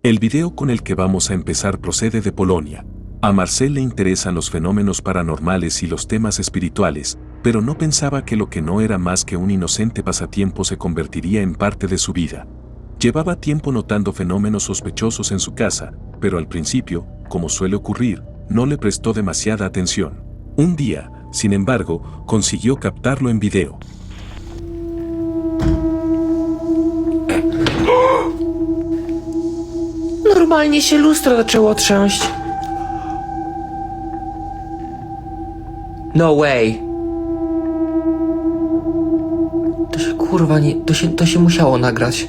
El video con el que vamos a empezar procede de Polonia. A Marcel le interesan los fenómenos paranormales y los temas espirituales, pero no pensaba que lo que no era más que un inocente pasatiempo se convertiría en parte de su vida. Llevaba tiempo notando fenómenos sospechosos en su casa, pero al principio, como suele ocurrir, no le prestó demasiada atención. Un día, sin embargo, consiguió captarlo en video. Normalnie się lustro zaczęło trząść. No way. To się kurwa nie... To się musiało nagrać.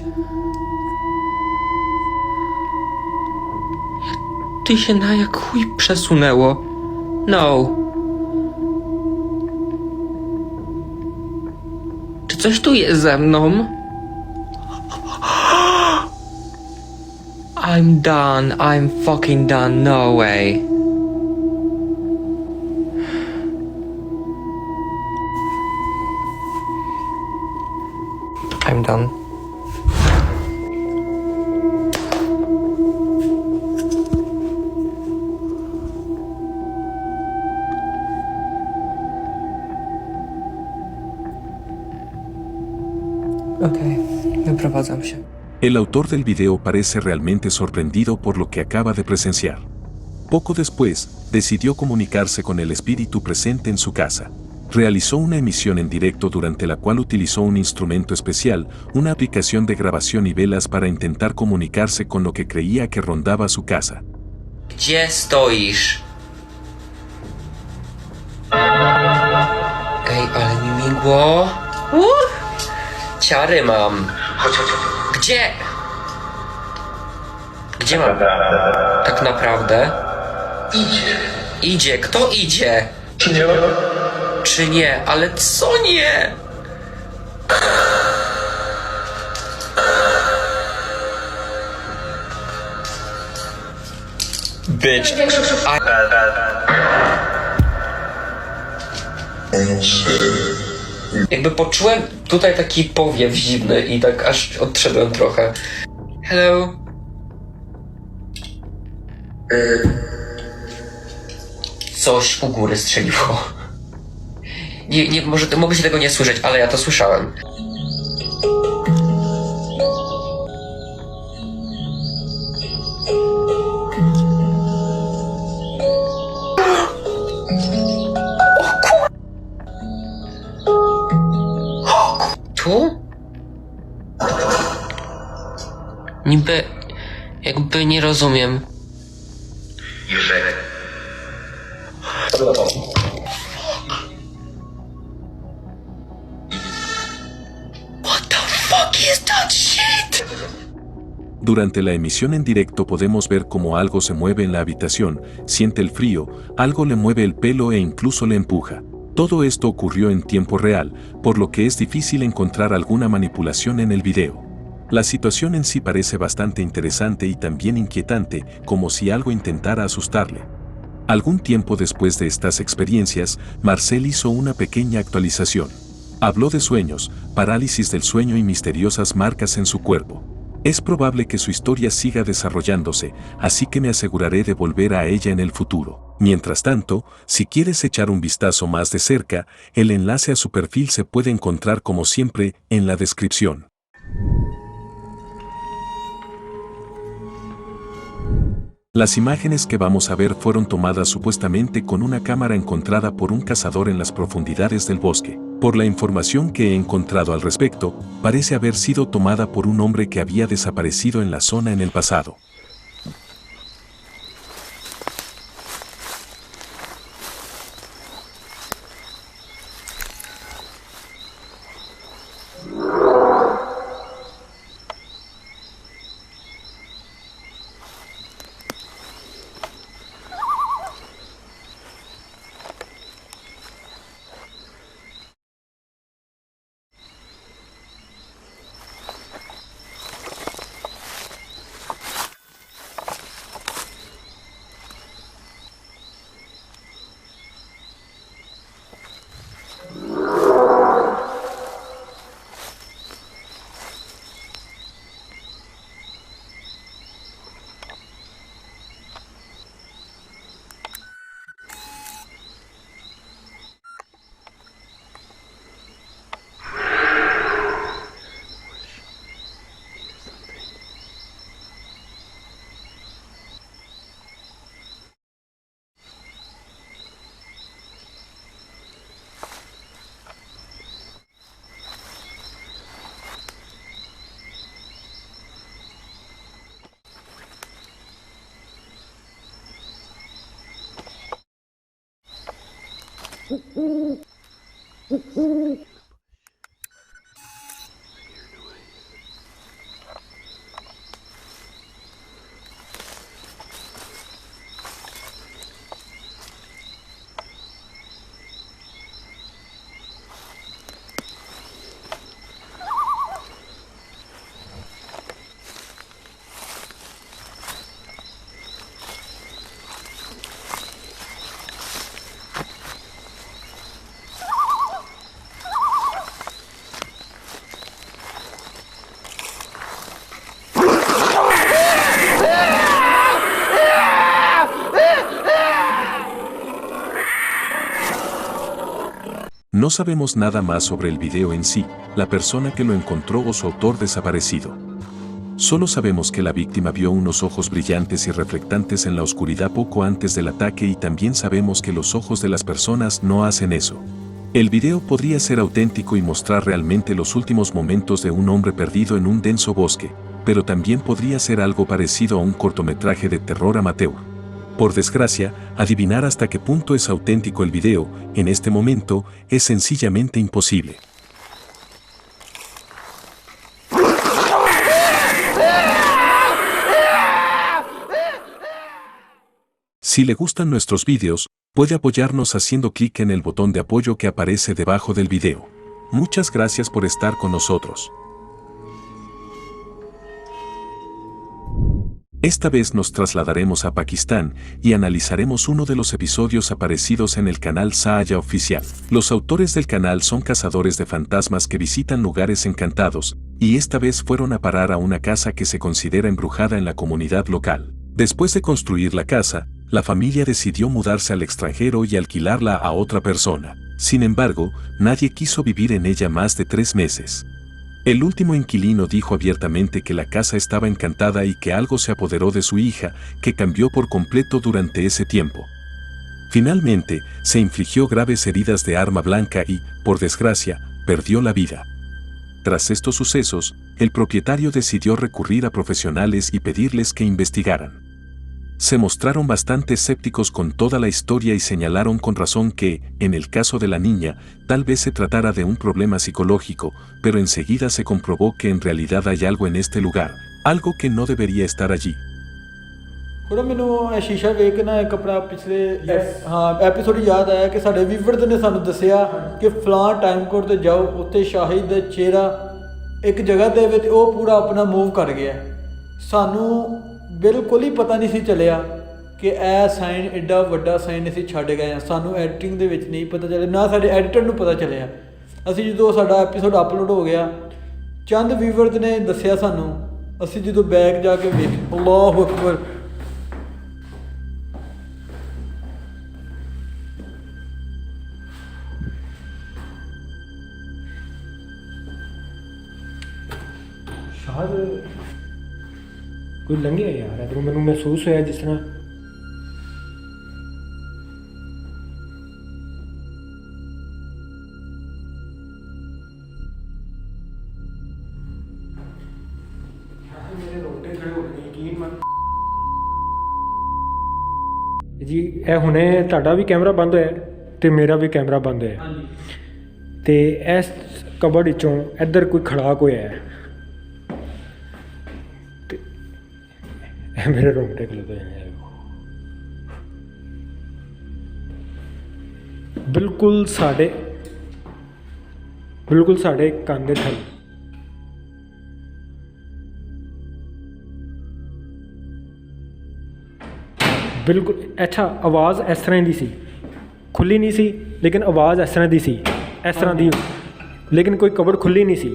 Ty się na jak chuj przesunęło. No. Czy coś tu jest ze mną? I'm done. I'm fucking done. No way. I'm done. Okej, wyprowadzam się. El autor del video parece realmente sorprendido por lo que acaba de presenciar. Poco después, decidió comunicarse con el espíritu presente en su casa. Realizó una emisión en directo durante la cual utilizó un instrumento especial, una aplicación de grabación y velas para intentar comunicarse con lo que creía que rondaba su casa. Gdzie stoisz? Ej, ale mi migło. Ciary mam. Gdzie? Gdzie mam? Tak naprawdę? Idzie. Kto idzie? Czy nie? Ale co nie? Bitch. Jakby poczułem tutaj taki powiew zimny i tak aż odszedłem trochę. Hello? Coś u góry strzeliło. Nie, może mogę tego nie słyszeć, ale ja to słyszałem. Tu? Niby... jakby nie rozumiem. What the fuck is that shit? Durante la emisión en directo podemos ver cómo algo se mueve en la habitación, siente el frío, algo le mueve el pelo e incluso le empuja. Todo esto ocurrió en tiempo real, por lo que es difícil encontrar alguna manipulación en el video. La situación en sí parece bastante interesante y también inquietante, como si algo intentara asustarle. Algún tiempo después de estas experiencias, Marcel hizo una pequeña actualización. Habló de sueños, parálisis del sueño y misteriosas marcas en su cuerpo. Es probable que su historia siga desarrollándose, así que me aseguraré de volver a ella en el futuro. Mientras tanto, si quieres echar un vistazo más de cerca, el enlace a su perfil se puede encontrar como siempre en la descripción. Las imágenes que vamos a ver fueron tomadas supuestamente con una cámara encontrada por un cazador en las profundidades del bosque. Por la información que he encontrado al respecto, parece haber sido tomada por un hombre que había desaparecido en la zona en el pasado. No sabemos nada más sobre el video en sí, la persona que lo encontró o su autor desaparecido. Solo sabemos que la víctima vio unos ojos brillantes y reflectantes en la oscuridad poco antes del ataque y también sabemos que los ojos de las personas no hacen eso. El video podría ser auténtico y mostrar realmente los últimos momentos de un hombre perdido en un denso bosque, pero también podría ser algo parecido a un cortometraje de terror amateur. Por desgracia, adivinar hasta qué punto es auténtico el video, en este momento, es sencillamente imposible. Si le gustan nuestros vídeos, puede apoyarnos haciendo clic en el botón de apoyo que aparece debajo del video. Muchas gracias por estar con nosotros. Esta vez nos trasladaremos a Pakistán y analizaremos uno de los episodios aparecidos en el canal Saaya Oficial. Los autores del canal son cazadores de fantasmas que visitan lugares encantados, y esta vez fueron a parar a una casa que se considera embrujada en la comunidad local. Después de construir la casa, la familia decidió mudarse al extranjero y alquilarla a otra persona. Sin embargo, nadie quiso vivir en ella más de 3 meses. El último inquilino dijo abiertamente que la casa estaba encantada y que algo se apoderó de su hija, que cambió por completo durante ese tiempo. Finalmente, se infligió graves heridas de arma blanca y, por desgracia, perdió la vida. Tras estos sucesos, el propietario decidió recurrir a profesionales y pedirles que investigaran. Se mostraron bastante escépticos con toda la historia y señalaron con razón que, en el caso de la niña, tal vez se tratara de un problema psicológico, pero enseguida se comprobó que en realidad hay algo en este lugar, algo que no debería estar allí. थोड़ा मैनू शीशा वेख के ना एक अपना पिछले एपीसोड याद आया कि साडे वीवर ने सानू दसिया कि फलां टाइम कोड ते जाओ उत्थे शाहिद दा चेहरा एक जगह दे विच ओह पूरा अपना मूव कर गया सानू बिल्कुल ही पता नहीं सी चलिया कि ਇਹ ਸਾਈਨ ਐਡਾ ਵੱਡਾ ਸਾਈਨ ਅਸੀਂ ਛੱਡ ਗਏ ਆ ਸਾਨੂੰ ਐਡੀਟਿੰਗ ਦੇ ਵਿੱਚ ਨਹੀਂ ਪਤਾ ਚੱਲਿਆ ਨਾ ਸਾਡੇ ਐਡੀਟਰ ਨੂੰ ਪਤਾ ਚੱਲਿਆ ਅਸੀਂ ਜਦੋਂ ਸਾਡਾ ਐਪੀਸੋਡ ਅਪਲੋਡ ਹੋ ਗਿਆ ਚੰਦ ਵੀਵਰਸ ਨੇ ਦੱਸਿਆ ਸਾਨੂੰ ਅਸੀਂ ਜਦੋਂ ਬੈਕ ਜਾ ਕੇ ਵੇਖ ਅੱਲਾਹੁ ਅਕਬਰ शायद कोई लंघिया यार इधरों मैनू महसूस होया जिस तरह जी ਇਹ ਹੁਣੇ ਤੁਹਾਡਾ ਵੀ ਕੈਮਰਾ ਬੰਦ ਹੋਇਆ ਤੇ ਮੇਰਾ ਵੀ ਕੈਮਰਾ ਬੰਦ ਹੋਇਆ ਤੇ ਇਸ ਕਬੜ ਵਿੱਚੋਂ ਇੱਧਰ ਕੋਈ ਖੜਾਕ ਹੋਇਆ ਹੈ मेरे रोंगटे खलोते हैं बिल्कुल साढ़े कंन दे थल बिल्कुल अच्छा आवाज़ इस तरह की सी खुली नहीं सी लेकिन आवाज़ इस तरह की सी इस तरह की लेकिन कोई कबड़ खुली नहीं सी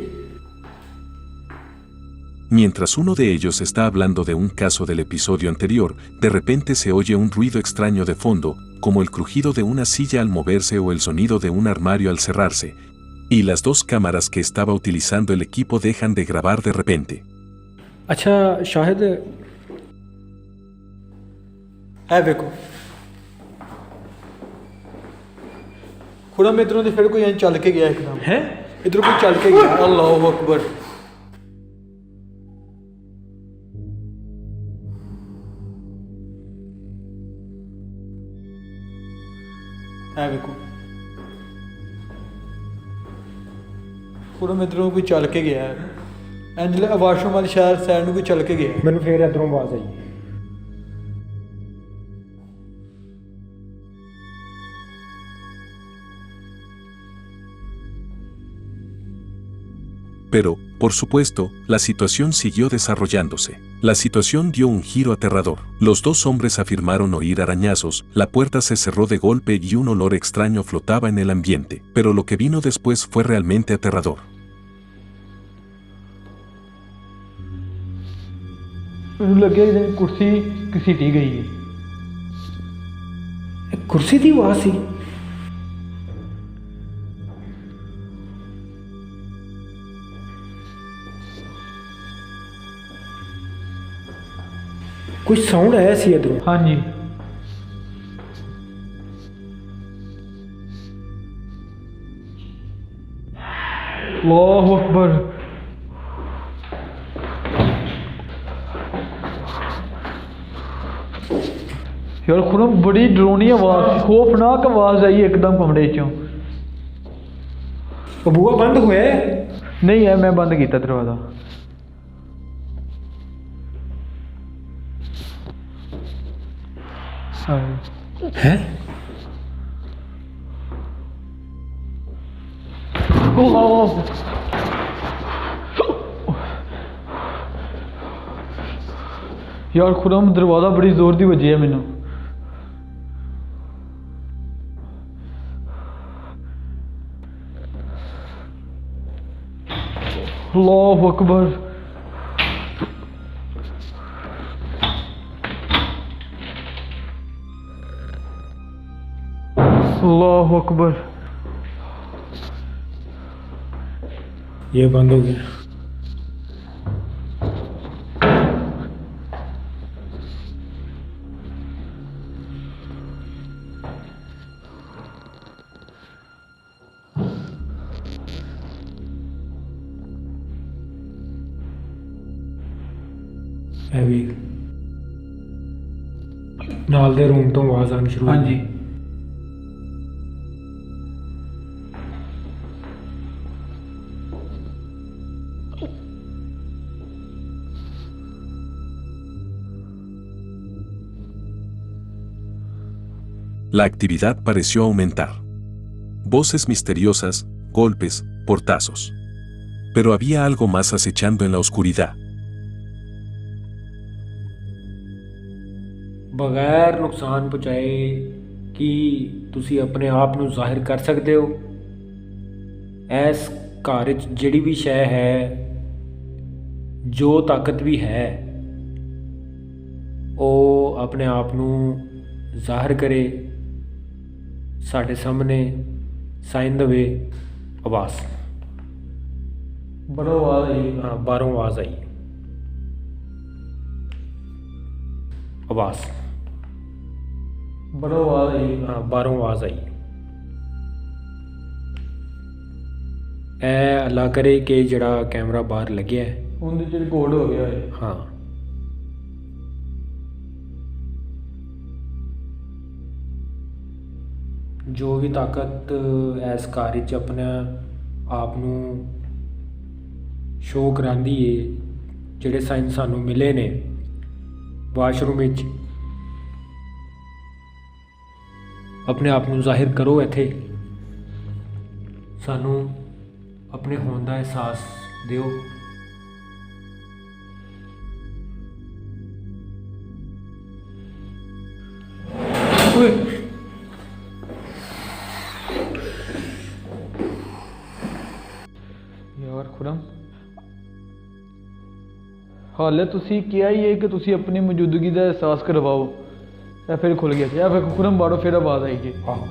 Mientras uno de ellos está hablando de un caso del episodio anterior, de repente se oye un ruido extraño de fondo, como el crujido de una silla al moverse o el sonido de un armario al cerrarse. Y las dos cámaras que estaba utilizando el equipo dejan de grabar de repente. अच्छा शाहिद है देखो खुदा में इधरों से फिर कोई यहाँ चल के गया एकदम है इधरों कोई चल के गया अल्लाह अकबर है देखो ਖੁਰਮ ਇੱਧਰੋਂ ਕੋਈ ਚੱਲ ਕੇ ਗਿਆ ਹੈ। ਇੰਝ ਵਾਸ਼ਰੂਮ ਵਾਲੀ ਸ਼ਾਇਦ ਸਾਈਡ ਨੂੰ ਕੋਈ ਚੱਲ ਕੇ ਗਿਆ। ਮੈਨੂੰ ਫੇਰ ਇੱਧਰੋਂ ਆਵਾਜ਼ ਆਈ। Pero, por supuesto, la situación siguió desarrollándose. La situación dio un giro aterrador. Los dos hombres afirmaron oír arañazos, la puerta se cerró de golpe y un olor extraño flotaba en el ambiente. Pero lo que vino después fue realmente aterrador. ਮੈਨੂੰ ਲੱਗਿਆ ਜਿਵੇਂ ਕੁਰਸੀ ਘਸੀਟੀ ਗਈ ਹੈ। ਇਹ ਕੁਰਸੀ ਦੀ ਆਵਾਜ਼ ਸੀ। ਕੋਈ ਸਾਊਂਡ ਆਇਆ ਸੀ ਇੱਧਰੋਂ। ਹਾਂਜੀ ਅੱਲਾਹੁ ਅਕਬਰ। यार खुरम बड़ी डरावनी आवाज, खौफनाक आवाज आई एकदम कमरे चों। ਬੂਹਾ ਬੰਦ ਹੋਇਆ ਹੈ? नहीं है, मैं बंद किया दरवाजा। ਹੈ यार खुरम दरवाजा बड़ी जोर दी वजी है मैनू। अल्लाहु अकबर। अल्लाहु अकबर। ये बंद हो गया। ਇਹ ਵੀ ਨਾਲ ਦੇ ਰੂਮ ਤੋਂ ਆਵਾਜ਼ ਆਉਣੀ ਸ਼ੁਰੂ हाँ ਹੋ जी ਗਈ। La actividad pareció aumentar. Voces misteriosas, golpes, portazos. Pero había algo más acechando en la oscuridad. ਬਗੈਰ ਨੁਕਸਾਨ ਪਹੁੰਚਾਏ ਕੀ ਤੁਸੀਂ ਆਪਣੇ ਆਪ ਨੂੰ ਜ਼ਾਹਿਰ ਕਰ ਸਕਦੇ ਹੋ? ਇਸ ਘਰ ਵਿੱਚ ਜਿਹੜੀ ਵੀ ਸ਼ੈ ਹੈ, ਜੋ ਤਾਕਤ ਵੀ ਹੈ, ਉਹ ਆਪਣੇ ਆਪ ਨੂੰ ਜ਼ਾਹਿਰ ਕਰੇ, ਸਾਡੇ ਸਾਹਮਣੇ ਸਾਈਨ ਦੇਵੇ। ਆਵਾਜ਼ बड़ा आवाज आई। ਹਾਂ, ਬਾਹਰੋਂ ਆਵਾਜ਼ ਆਈ। ਆਵਾਜ਼ बड़ा आवाज आई। ਹਾਂ, ਬਾਹਰੋਂ ਆਵਾਜ਼ ਆਈ। ਇਹ ਅੱਲਾ ਕਰੇ ਕਿ ਜਿਹੜਾ ਕੈਮਰਾ ਬਾਹਰ ਲੱਗਿਆ ਹੈ, ਉਹਦੇ ਚ ਰਿਕਾਰਡ ਹੋ ਗਿਆ ਹੈ। ਹਾਂ, ਜੋ ਵੀ ਤਾਕਤ ਇਸ ਘਰ ਵਿੱਚ ਆਪਣੇ ਆਪ ਨੂੰ ਸ਼ੋਅ ਕਰਾਂਦੀ ਏ, ਜਿਹੜੇ ਸਾਈਨ ਸਾਨੂੰ ਮਿਲੇ ਨੇ ਵਾਸ਼ਰੂਮ ਵਿੱਚ, ਆਪਣੇ ਆਪ ਨੂੰ ਜ਼ਾਹਿਰ ਕਰੋ। ਇੱਥੇ ਸਾਨੂੰ ਆਪਣੇ ਹੋਣ ਦਾ ਅਹਿਸਾਸ ਦਿਓ। ਓਏ ਯਾਰ ਖੁਰਮ, ਹਾਲੇ ਤੁਸੀਂ ਕਿਹਾ ਹੀ ਹੈ ਕਿ ਤੁਸੀਂ ਆਪਣੀ ਮੌਜੂਦਗੀ ਦਾ ਅਹਿਸਾਸ ਕਰਵਾਓ। ਇਹ ਫਿਰ ਖੁੱਲ ਗਿਆ ਸੀ। ਇਹ ਫਿਰ ਖੁਰਮ ਬਾੜੋ, ਫਿਰ ਆਵਾਜ਼ ਆਈ ਜੀ। ਆਹੋ।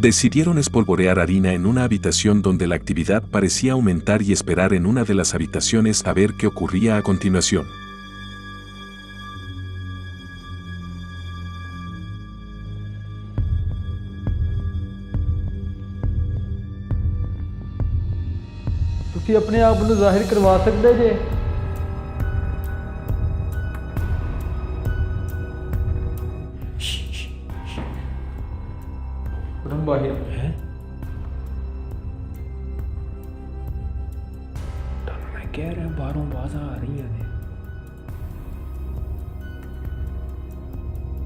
Decidieron espolvorear harina en una habitación donde la actividad parecía aumentar y esperar en una de las habitaciones a ver qué ocurría a continuación. ਤੁਸੀਂ ਆਪਣੇ ਆਪ ਨੂੰ ਜ਼ਾਹਿਰ ਕਰਵਾ ਸਕਦੇ ਜੇ। खुरम बाहिर हैं? ਤੁਹਾਨੂੰ ਮੈਂ ਕਹਿ ਰਿਹਾ ਬਾਹਰੋਂ ਆਵਾਜ਼ਾਂ ਆ ਰਹੀਆਂ ਨੇ।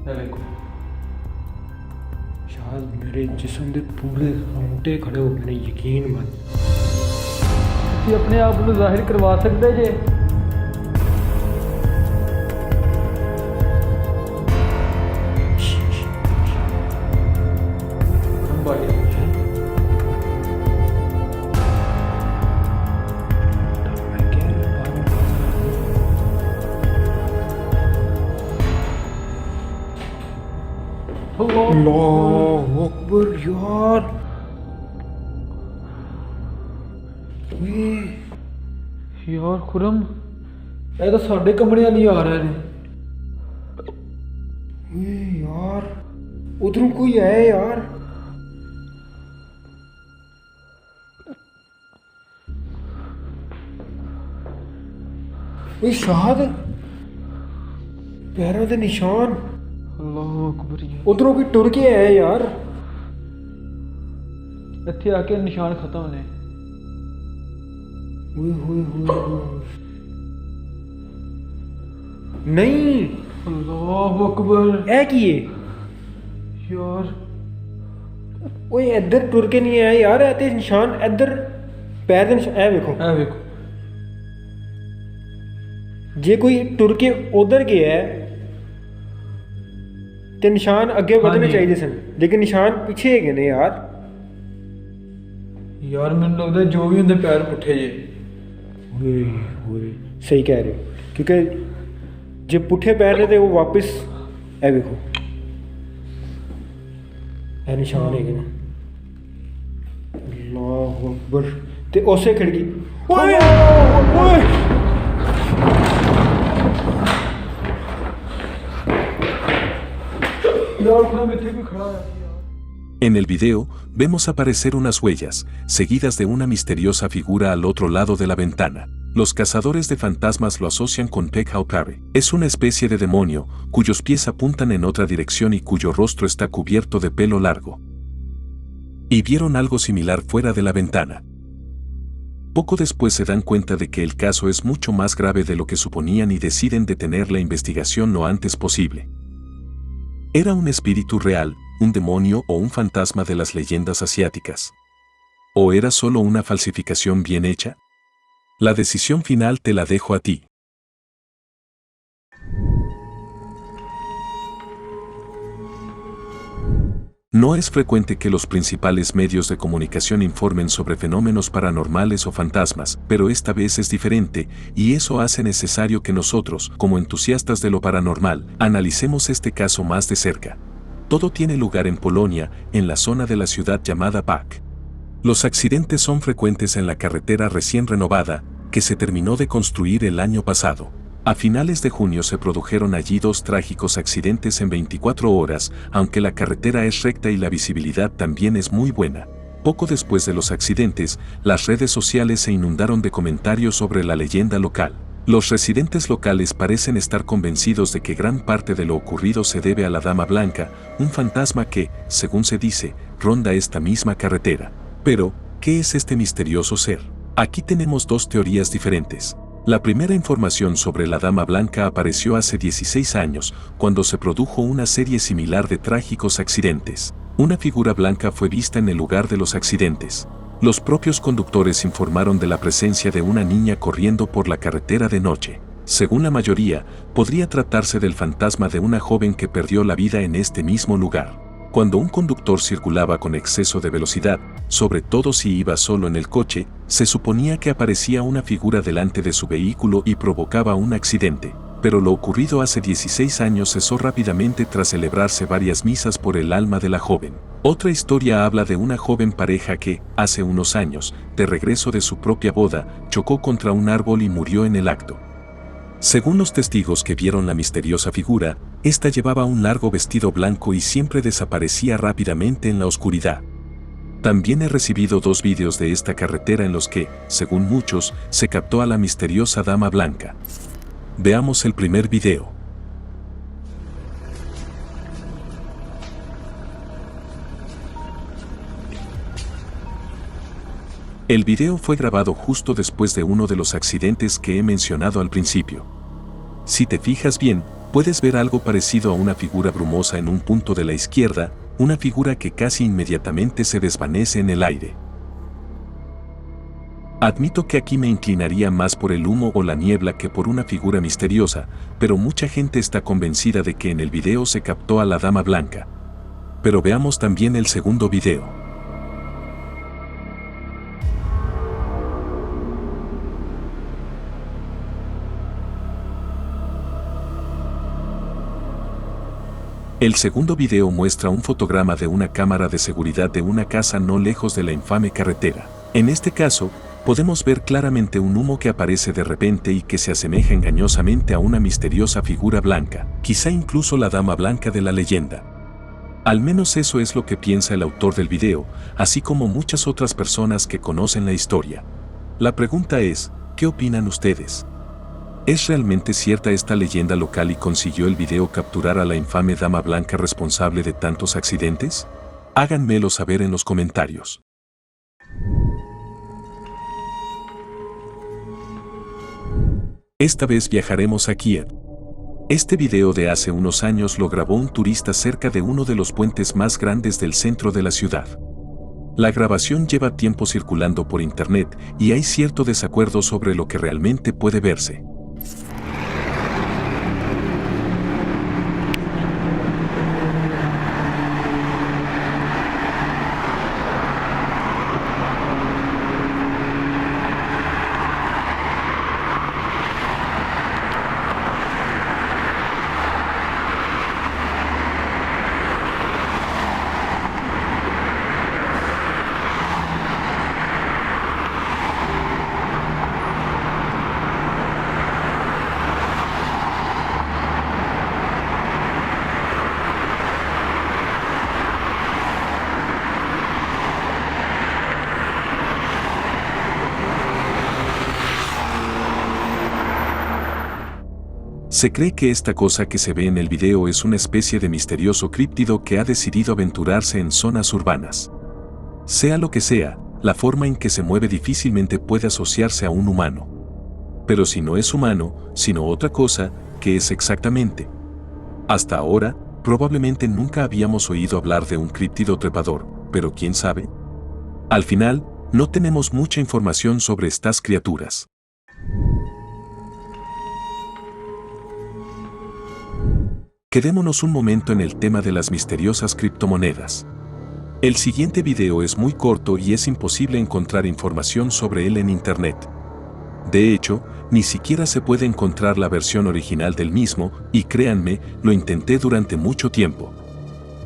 है देखो ਸ਼ਾਇਦ ਮੇਰੇ ਜਿਸਮ ਦੇ ਪੂਰੇ ਰੋਂਗਟੇ ਖੜੇ ਹੋ ਗਏ ਨੇ, ਯਕੀਨ ਮੰਨ। ਤੁਸੀਂ ਆਪਣੇ ਆਪ ਨੂੰ ਜ਼ਾਹਿਰ ਕਰਵਾ ਸਕਦੇ ਜੇ? खुरम बाहिर ਤੁਹਾਨੂੰ ਮੈਂ ਕਹਿ ਰਿਹਾ ਬਾਹਰੋਂ ਆਵਾਜ਼ਾਂ ਆ ਰਹੀਆਂ अल्लाह ਨੇ। ਅੱਲਾਹੁ ਅਕਬਰ ਯਾਰ। ਓਏ ਯਾਰ ਖੁਰਮ ਇਹ ਤਾਂ ਸਾਡੇ ਕਮਰੇ ਵਾਲੀ ਆ ਰਹੇ ਨੇ। ਓਏ ਯਾਰ ਉਧਰੋਂ ਕੋਈ ਆਇਆ ਯਾਰ। ਓਏ ਸ਼ਾਹਦ, ਪੈਰਾਂ ਦੇ ਨਿਸ਼ਾਨ। ਅੱਲਾਹੁ ਅਕਬਰ ਯਾਰ ਉਧਰੋਂ ਕੋਈ ਟੁਰ ਕੇ ਆਇਆ ਯਾਰ। ਇੱਥੇ ਆ ਕੇ ਨਿਸ਼ਾਨ ਖਤਮ ਨੇ। ਓਏ ਹੋਏ ਹੋਏ ਹੋਏ। ਨਹੀਂ, ਅੱਲਾਹੁ ਅਕਬਰ ਇਹ ਕੀ ਹੈ ਯਾਰ। ਓਏ ਇੱਧਰ ਟੁਰ ਕੇ ਨਹੀਂ ਆਇਆ ਯਾਰ। ਇਹ ਤੇ ਨਿਸ਼ਾਨ ਇੱਧਰ ਪੈਰ ਦੇ ਨਿਸ਼ਾਨ, ਇਹ ਵੇਖੋ। ਇਹ ਵੇਖੋ ਜੇ ਕੋਈ ਟੁਰ ਕੇ ਉਧਰ ਗਿਆ ਹੈ ਤੇ ਨਿਸ਼ਾਨ ਅੱਗੇ ਵਧਣੇ ਹਾਂਜੀ। ਚਾਹੀਦੇ ਸਨ, ਲੇਕਿਨ ਨਿਸ਼ਾਨ ਪਿੱਛੇ ਹੈਗੇ ਨੇ ਯਾਰ। ਯਾਰ ਮੈਨੂੰ ਲੱਗਦਾ ਜੋ ਵੀ ਹੁੰਦੇ ਪੈਰ ਪੁੱਠੇ ਜੇ। ਓਏ ਹੋਏ, ਸਹੀ ਕਹਿ ਰਹੇ ਹੋ, ਕਿਉਂਕਿ ਜੇ ਪੁੱਠੇ ਪੈਰ ਨੇ ਤੇ ਉਹ ਵਾਪਸ, ਇਹ ਵੇਖੋ ਇਹ ਨਿਸ਼ਾਨ ਹੈਗੇ ਨੇ। ਅੱਲਾਹੁ ਅਕਬਰ। ਤੇ ਉਸੇ ਖਿੜਕੀ। ਓਏ ਓਏ ਯਾਰ ਖੁਰਮ ਇੱਥੇ ਕੋਈ ਖੜਾ ਹੈ। En el video, vemos aparecer unas huellas, seguidas de una misteriosa figura al otro lado de la ventana. Los cazadores de fantasmas lo asocian con Pekhaupare. Es una especie de demonio, cuyos pies apuntan en otra dirección y cuyo rostro está cubierto de pelo largo. Y vieron algo similar fuera de la ventana. Poco después se dan cuenta de que el caso es mucho más grave de lo que suponían y deciden detener la investigación lo antes posible. ¿Era un espíritu real, un demonio o un fantasma de las leyendas asiáticas? ¿O era solo una falsificación bien hecha? La decisión final te la dejo a ti. No es frecuente que los principales medios de comunicación informen sobre fenómenos paranormales o fantasmas, pero esta vez es diferente, y eso hace necesario que nosotros, como entusiastas de lo paranormal, analicemos este caso más de cerca. Todo tiene lugar en Polonia, en la zona de la ciudad llamada Bak. Los accidentes son frecuentes en la carretera recién renovada, que se terminó de construir el año pasado. A finales de junio se produjeron allí 2 trágicos accidentes en 24 horas, aunque la carretera es recta y la visibilidad también es muy buena. Poco después de los accidentes, las redes sociales se inundaron de comentarios sobre la leyenda local. Los residentes locales parecen estar convencidos de que gran parte de lo ocurrido se debe a la Dama Blanca, un fantasma que, según se dice, ronda esta misma carretera. Pero, ¿qué es este misterioso ser? Aquí tenemos 2 teorías diferentes. La primera información sobre la Dama Blanca apareció hace 16 años, cuando se produjo una serie similar de trágicos accidentes. Una figura blanca fue vista en el lugar de los accidentes. Los propios conductores informaron de la presencia de una niña corriendo por la carretera de noche. Según la mayoría, podría tratarse del fantasma de una joven que perdió la vida en este mismo lugar. Cuando un conductor circulaba con exceso de velocidad, sobre todo si iba solo en el coche, se suponía que aparecía una figura delante de su vehículo y provocaba un accidente. Pero lo ocurrido hace 16 años cesó rápidamente tras celebrarse varias misas por el alma de la joven. Otra historia habla de una joven pareja que, hace unos años, de regreso de su propia boda, chocó contra un árbol y murió en el acto. Según los testigos que vieron la misteriosa figura, esta llevaba un largo vestido blanco y siempre desaparecía rápidamente en la oscuridad. También he recibido 2 vídeos de esta carretera en los que, según muchos, se captó a la misteriosa Dama Blanca. Veamos el primer video. El video fue grabado justo después de uno de los accidentes que he mencionado al principio. Si te fijas bien, puedes ver algo parecido a una figura brumosa en un punto de la izquierda, una figura que casi inmediatamente se desvanece en el aire. Admito que aquí me inclinaría más por el humo o la niebla que por una figura misteriosa, pero mucha gente está convencida de que en el video se captó a la Dama Blanca. Pero veamos también el segundo video. El segundo video muestra un fotograma de una cámara de seguridad de una casa no lejos de la infame carretera. En este caso, podemos ver claramente un humo que aparece de repente y que se asemeja engañosamente a una misteriosa figura blanca, quizá incluso la Dama Blanca de la leyenda. Al menos eso es lo que piensa el autor del video, así como muchas otras personas que conocen la historia. La pregunta es, ¿qué opinan ustedes? ¿Es realmente cierta esta leyenda local y consiguió el video capturar a la infame Dama Blanca responsable de tantos accidentes? Háganmelo saber en los comentarios. Esta vez viajaremos a Kiev. Este video de hace unos años lo grabó un turista cerca de uno de los puentes más grandes del centro de la ciudad. La grabación lleva tiempo circulando por internet y hay cierto desacuerdo sobre lo que realmente puede verse. Se cree que esta cosa que se ve en el video es una especie de misterioso críptido que ha decidido aventurarse en zonas urbanas. Sea lo que sea, la forma en que se mueve difícilmente puede asociarse a un humano. Pero si no es humano, sino otra cosa, ¿qué es exactamente? Hasta ahora, probablemente nunca habíamos oído hablar de un críptido trepador, pero ¿quién sabe? Al final, no tenemos mucha información sobre estas criaturas. Quedémonos un momento en el tema de las misteriosas criptomonedas. El siguiente video es muy corto y es imposible encontrar información sobre él en internet. De hecho, ni siquiera se puede encontrar la versión original del mismo, y créanme, lo intenté durante mucho tiempo.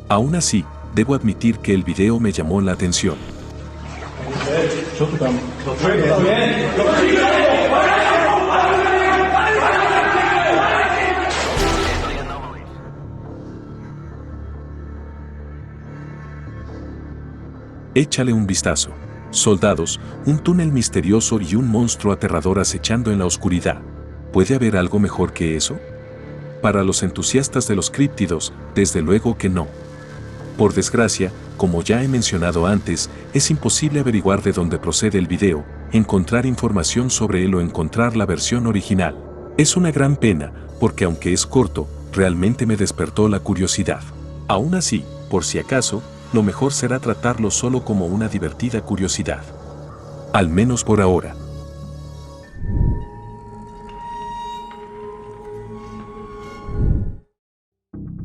Aún así, debo admitir que el video me llamó la atención. Échale un vistazo. Soldados, un túnel misterioso y un monstruo aterrador acechando en la oscuridad. ¿Puede haber algo mejor que eso? Para los entusiastas de los críptidos, desde luego que no. Por desgracia, como ya he mencionado antes, es imposible averiguar de dónde procede el video, encontrar información sobre él o encontrar la versión original. Es una gran pena, porque aunque es corto, realmente me despertó la curiosidad. Aún así, por si acaso, lo mejor será tratarlo solo como una divertida curiosidad. Al menos por ahora.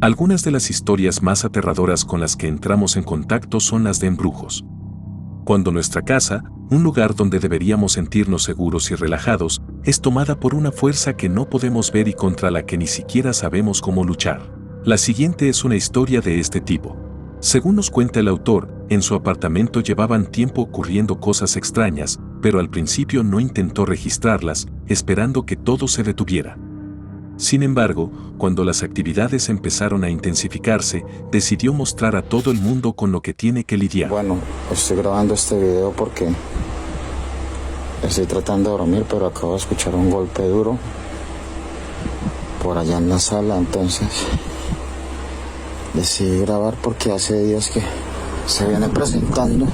Algunas de las historias más aterradoras con las que entramos en contacto son las de embrujos. Cuando nuestra casa, un lugar donde deberíamos sentirnos seguros y relajados, es tomada por una fuerza que no podemos ver y contra la que ni siquiera sabemos cómo luchar. La siguiente es una historia de este tipo. Según nos cuenta el autor, en su apartamento llevaban tiempo ocurriendo cosas extrañas, pero al principio no intentó registrarlas, esperando que todo se detuviera. Sin embargo, cuando las actividades empezaron a intensificarse, decidió mostrar a todo el mundo con lo que tiene que lidiar. Bueno, estoy grabando este video porque estoy tratando de dormir, pero acabo de escuchar un golpe duro por allá en la sala, entonces decidí grabar porque hace días que se viene presentando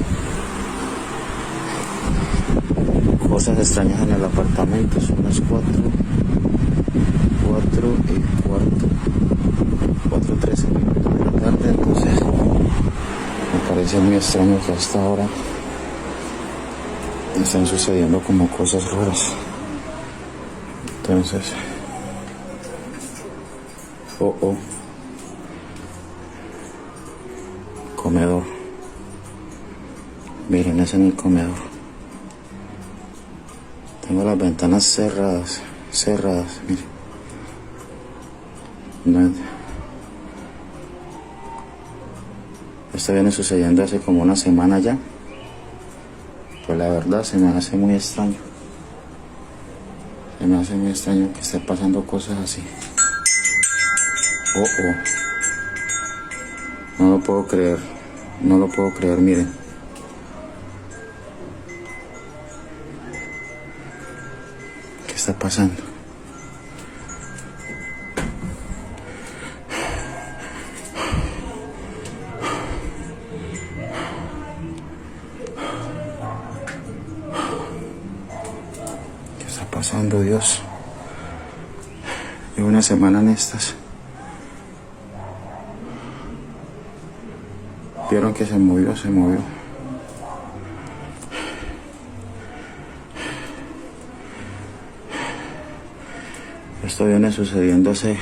cosas extrañas en el apartamento. Son las 4:13 minutos de la tarde, entonces me parece muy extraño que hasta ahora están sucediendo como cosas raras. Entonces, comedor. Miren, ese es mi comedor. Tengo las ventanas cerradas, miren. No. Esto viene sucediendo hace como una semana ya. Pues la verdad se me hace muy extraño. Se me hace muy extraño que esté pasando cosas así. No lo puedo creer. Miren. ¿Qué está pasando? ¿Qué está pasando, Dios? Llevo una semana en estas. Vieron que se movió. Esto viene sucediendo hace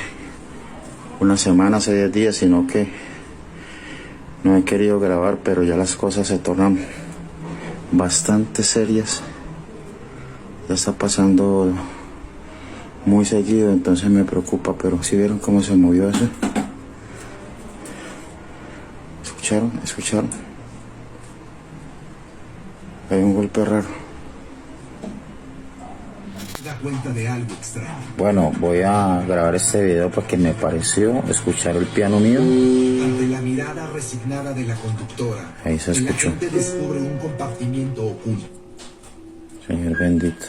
una semana, hace 10 días, sino que no he querido grabar, pero ya las cosas se tornan bastante serias. Ya está pasando muy seguido, entonces me preocupa, pero ¿sí vieron cómo se movió eso? ¿Escucharon? Hay un golpe raro. Da cuenta de algo extraño. Bueno, voy a grabar este video porque me pareció escuchar el piano mío. Ante la mirada resignada de la conductora, Ahí se el escuchó. agente descubre un compartimiento oculto. Señor bendito.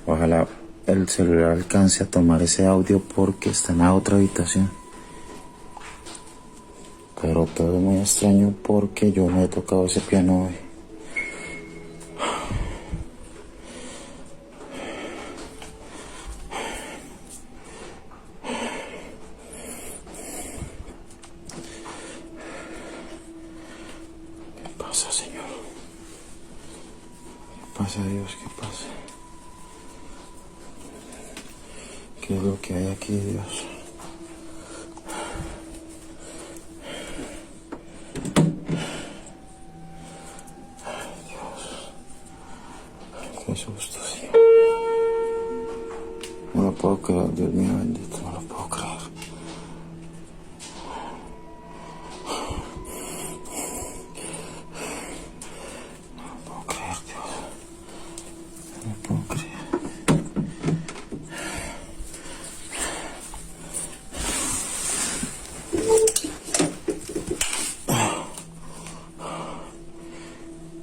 Ojalá el celular alcance a tomar ese audio porque está en la otra habitación. Pero todo es muy extraño porque yo no he tocado ese piano hoy. ¿Qué pasa, Señor? ¿Qué pasa, Dios? ¿Qué pasa? ¿Qué es lo que hay aquí, Dios? Qué susto, Señor. No lo puedo creer, Dios mío bendito, no lo puedo creer. No lo puedo creer, Dios. No lo puedo creer.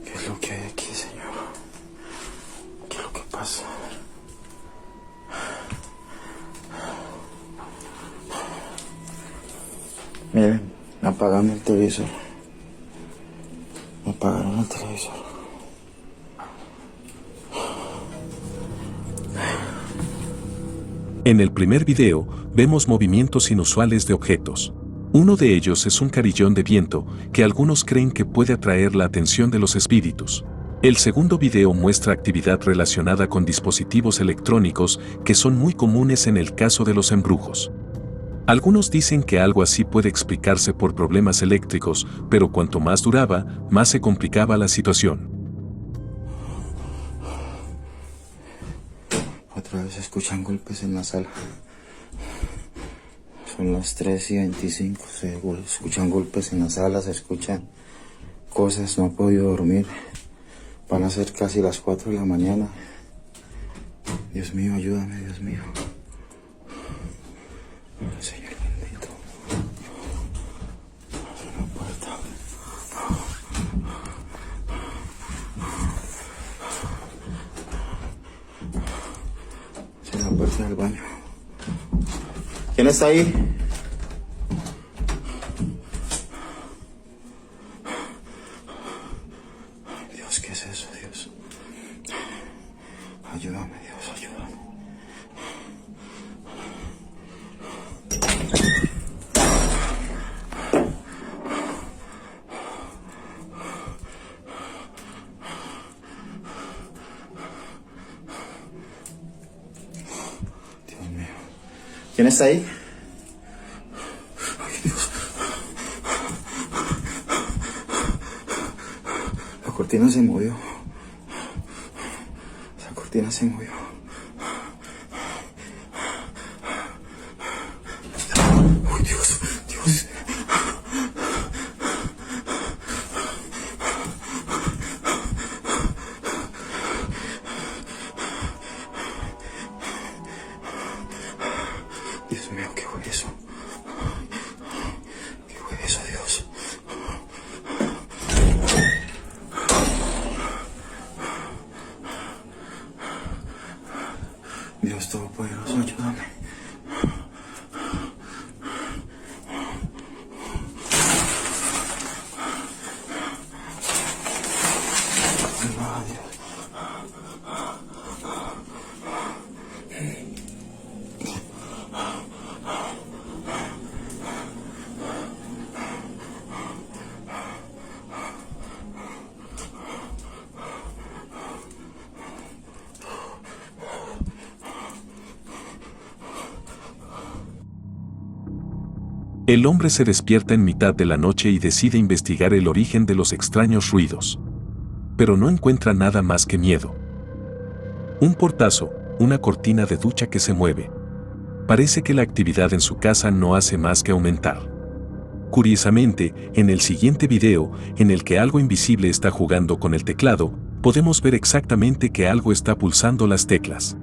¿Qué es lo que hay aquí, Señor? ¿Qué es lo que pasa? Miren, me apagaron el televisor. En el primer video, vemos movimientos inusuales de objetos. Uno de ellos es un carillón de viento que algunos creen que puede atraer la atención de los espíritus. El segundo video muestra actividad relacionada con dispositivos electrónicos que son muy comunes en el caso de los embrujos. Algunos dicen que algo así puede explicarse por problemas eléctricos, pero cuanto más duraba, más se complicaba la situación. Otra vez se escuchan golpes en la sala. Son las 3:25, se escuchan golpes en la sala, se escuchan cosas, no he podido dormir. Van a ser casi las 4 de la mañana. Dios mío, ayúdame, Dios mío. Señor bendito. Abre la puerta. Cierra la puerta del baño. ¿Quién está ahí? Dios, ¿qué es eso, Dios? ¿Quién está ahí? Ay, Dios. La cortina se movió. La cortina se movió. Ay, Dios, Dios. Dios mío, ¿qué fue eso? ¿Qué fue eso, Dios? Dios Todopoderoso, ayúdame. Ah, Dios. El hombre se despierta en mitad de la noche y decide investigar el origen de los extraños ruidos. Pero no encuentra nada más que miedo. Un portazo, una cortina de ducha que se mueve. Parece que la actividad en su casa no hace más que aumentar. Curiosamente, en el siguiente video, en el que algo invisible está jugando con el teclado, podemos ver exactamente que algo está pulsando las teclas.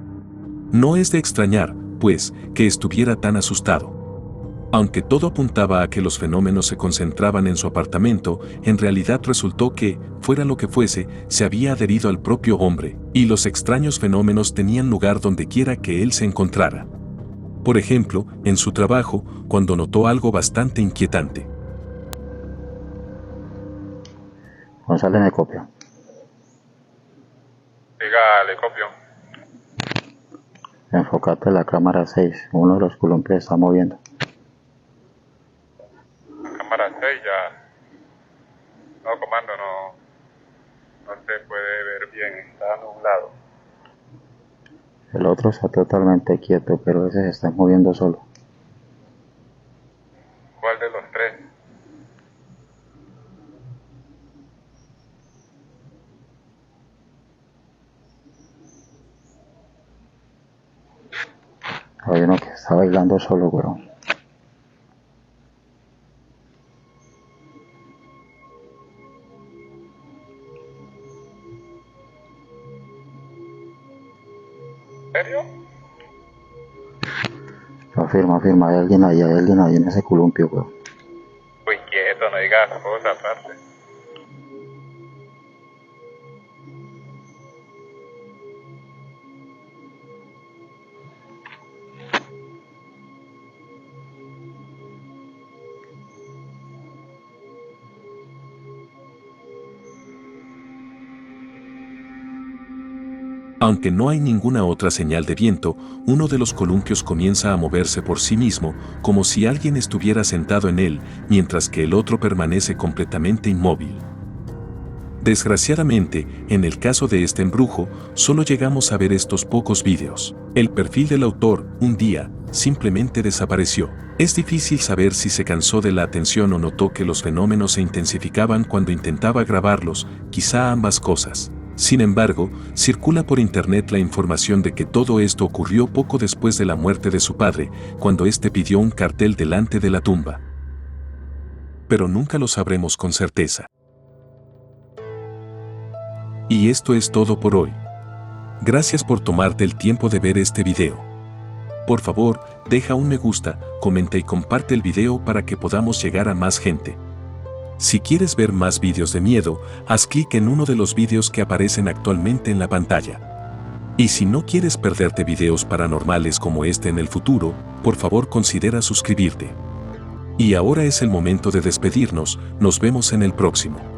No es de extrañar, pues, que estuviera tan asustado. Aunque todo apuntaba a que los fenómenos se concentraban en su apartamento, en realidad resultó que, fuera lo que fuese, se había adherido al propio hombre, y los extraños fenómenos tenían lugar donde quiera que él se encontrara. Por ejemplo, en su trabajo, cuando notó algo bastante inquietante. González, me copia. Diga, le copio. Enfócate en la cámara 6. Uno de los columpios está moviendo. Cámara 6 ya. No, comando, no se puede ver bien, está nublado. El otro está totalmente quieto, pero ese se está moviendo solo. ¿Cuál de los tres? Hay uno que está bailando solo, weón. ¿En serio? Afirma, hay alguien ahí en ese columpio, weón. Muy quieto, no digas cosas aparte. Aunque no hay ninguna otra señal de viento, uno de los columpios comienza a moverse por sí mismo, como si alguien estuviera sentado en él, mientras que el otro permanece completamente inmóvil. Desgraciadamente, en el caso de este embrujo, solo llegamos a ver estos pocos vídeos. El perfil del autor, un día, simplemente desapareció. Es difícil saber si se cansó de la atención o notó que los fenómenos se intensificaban cuando intentaba grabarlos, quizá ambas cosas. Sin embargo, circula por internet la información de que todo esto ocurrió poco después de la muerte de su padre, cuando éste pidió un cartel delante de la tumba. Pero nunca lo sabremos con certeza. Y esto es todo por hoy. Gracias por tomarte el tiempo de ver este video. Por favor, deja un me gusta, comenta y comparte el video para que podamos llegar a más gente. Si quieres ver más vídeos de miedo, haz clic en uno de los vídeos que aparecen actualmente en la pantalla. Y si no quieres perderte videos paranormales como este en el futuro, por favor considera suscribirte. Y ahora es el momento de despedirnos, nos vemos en el próximo.